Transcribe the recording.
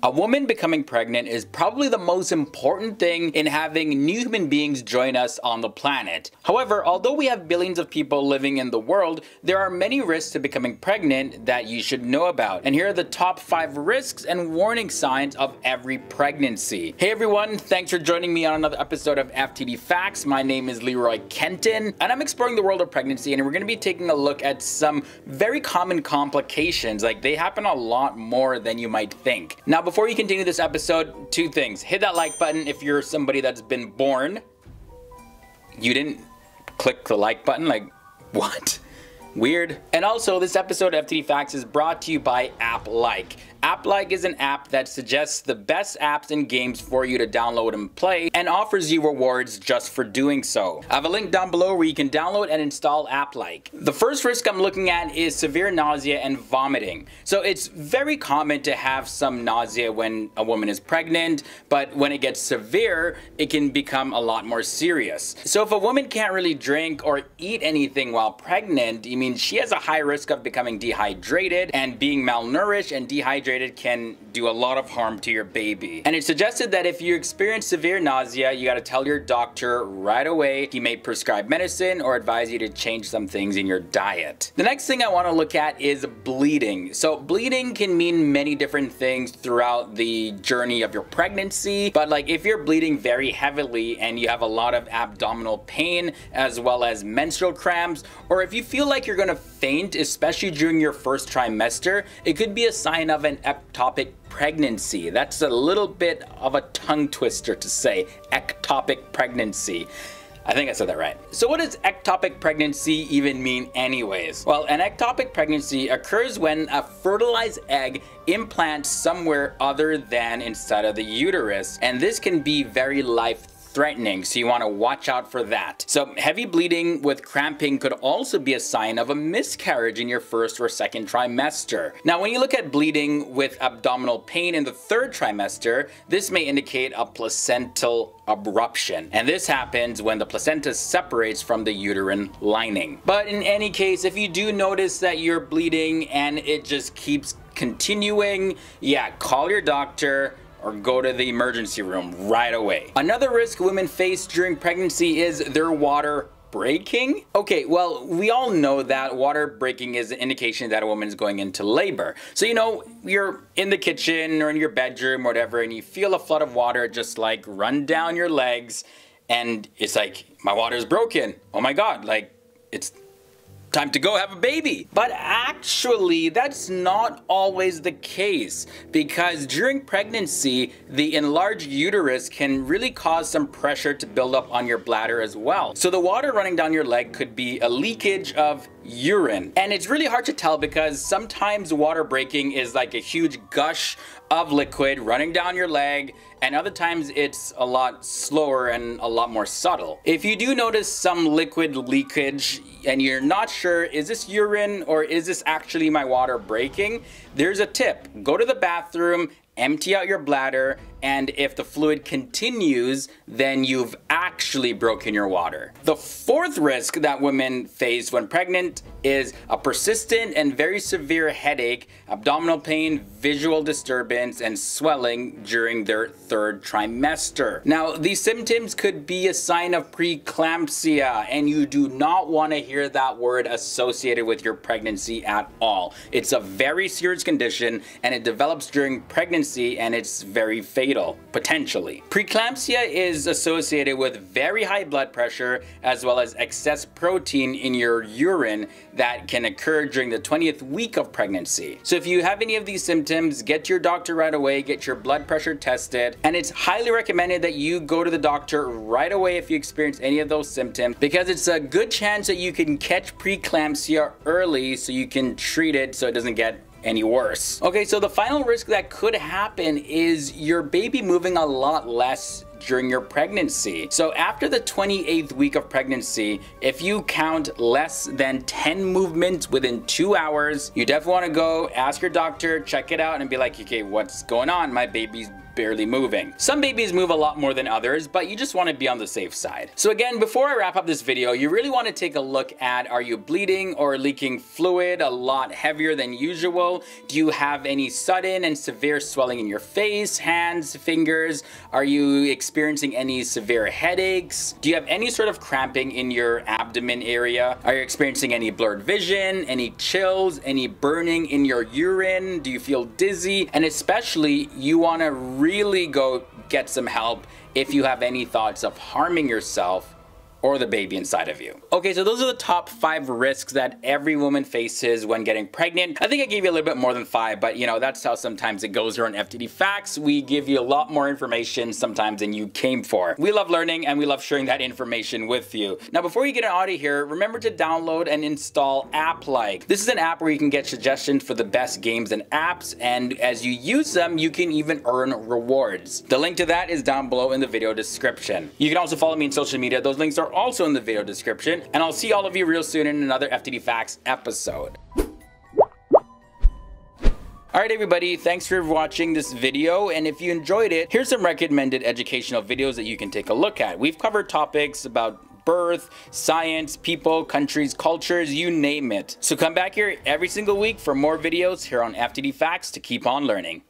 A woman becoming pregnant is probably the most important thing in having new human beings join us on the planet. However, although we have billions of people living in the world, there are many risks to becoming pregnant that you should know about. And here are the top 5 risks and warning signs of every pregnancy. Hey everyone, thanks for joining me on another episode of FTD Facts. My name is Leroy Kenton, and I'm exploring the world of pregnancy, and we're going to be taking a look at some very common complications. Like, they happen a lot more than you might think. Now, before you continue this episode, 2 things. Hit that like button if you're somebody that's been born. You didn't click the like button? Like, what? Weird. And also, this episode of FTD Facts is brought to you by AppLike. AppLike is an app that suggests the best apps and games for you to download and play, and offers you rewards just for doing so. I have a link down below where you can download and install AppLike. The first risk I'm looking at is severe nausea and vomiting. So it's very common to have some nausea when a woman is pregnant, but when it gets severe, it can become a lot more serious. So if a woman can't really drink or eat anything while pregnant, I mean, she has a high risk of becoming dehydrated, and being malnourished and dehydrated can do a lot of harm to your baby. And it's suggested that if you experience severe nausea, you gotta tell your doctor right away. He may prescribe medicine or advise you to change some things in your diet. The next thing I wanna look at is bleeding. So bleeding can mean many different things throughout the journey of your pregnancy, but like if you're bleeding very heavily and you have a lot of abdominal pain as well as menstrual cramps, or if you feel like you're gonna faint, especially during your first trimester, it could be a sign of an ectopic pregnancy. That's a little bit of a tongue twister to say, ectopic pregnancy. I think I said that right. So what does ectopic pregnancy even mean anyways? Well, an ectopic pregnancy occurs when a fertilized egg implants somewhere other than inside of the uterus, and this can be very life-threatening, so you want to watch out for that. So heavy bleeding with cramping could also be a sign of a miscarriage in your first or second trimester. Now, when you look at bleeding with abdominal pain in the 3rd trimester, this may indicate a placental abruption, and this happens when the placenta separates from the uterine lining. But in any case, if you do notice that you're bleeding and it just keeps continuing, yeah, call your doctor or go to the emergency room right away. Another risk women face during pregnancy is their water breaking. Okay, well, we all know that water breaking is an indication that a woman is going into labor. So, you know, you're in the kitchen or in your bedroom or whatever, and you feel a flood of water just like run down your legs, and it's like, my water's broken. Oh my God, like, it's time to go have a baby. But actually, that's not always the case, because during pregnancy, the enlarged uterus can really cause some pressure to build up on your bladder as well. So the water running down your leg could be a leakage of urine. And it's really hard to tell, because sometimes water breaking is like a huge gush of liquid running down your leg, and other times it's a lot slower and a lot more subtle. If you do notice some liquid leakage and you're not sure, is this urine or is this actually my water breaking? There's a tip. Go to the bathroom, empty out your bladder, and if the fluid continues, then you've actually broken your water. The 4th risk that women face when pregnant is a persistent and very severe headache, abdominal pain, visual disturbance, and swelling during their 3rd trimester. Now, these symptoms could be a sign of preeclampsia, and you do not want to hear that word associated with your pregnancy at all. It's a very serious condition, and it develops during pregnancy, and it's very fatal, potentially. Preeclampsia is associated with very high blood pressure as well as excess protein in your urine that can occur during the 20th week of pregnancy. So if you have any of these symptoms, get your doctor right away, get your blood pressure tested, and it's highly recommended that you go to the doctor right away if you experience any of those symptoms, because it's a good chance that you can catch preeclampsia early so you can treat it so it doesn't get any worse. Okay, so the final risk that could happen is your baby moving a lot less during your pregnancy. So after the 28th week of pregnancy, if you count less than 10 movements within 2 hours, you definitely want to go ask your doctor, check it out, and be like, okay, what's going on? My baby's barely moving. Some babies move a lot more than others, but you just want to be on the safe side. So again, before I wrap up this video, you really want to take a look at, are you bleeding or leaking fluid a lot heavier than usual? Do you have any sudden and severe swelling in your face, hands, fingers? Are you experiencing any severe headaches? Do you have any sort of cramping in your abdomen area? Are you experiencing any blurred vision, any chills, any burning in your urine? Do you feel dizzy? And especially, you want to really go get some help if you have any thoughts of harming yourself or the baby inside of you. Okay, so those are the top 5 risks that every woman faces when getting pregnant. I think I gave you a little bit more than 5, but you know, that's how sometimes it goes here on FTD Facts. We give you a lot more information sometimes than you came for. We love learning and we love sharing that information with you. Now, before you get out of here, remember to download and install App-like. This is an app where you can get suggestions for the best games and apps, and as you use them, you can even earn rewards. The link to that is down below in the video description. You can also follow me on social media. Those links are also in the video description, and I'll see all of you real soon in another FTD Facts episode. Alright everybody, thanks for watching this video, and if you enjoyed it, here's some recommended educational videos that you can take a look at. We've covered topics about birth, science, people, countries, cultures, you name it. So come back here every single week for more videos here on FTD Facts to keep on learning.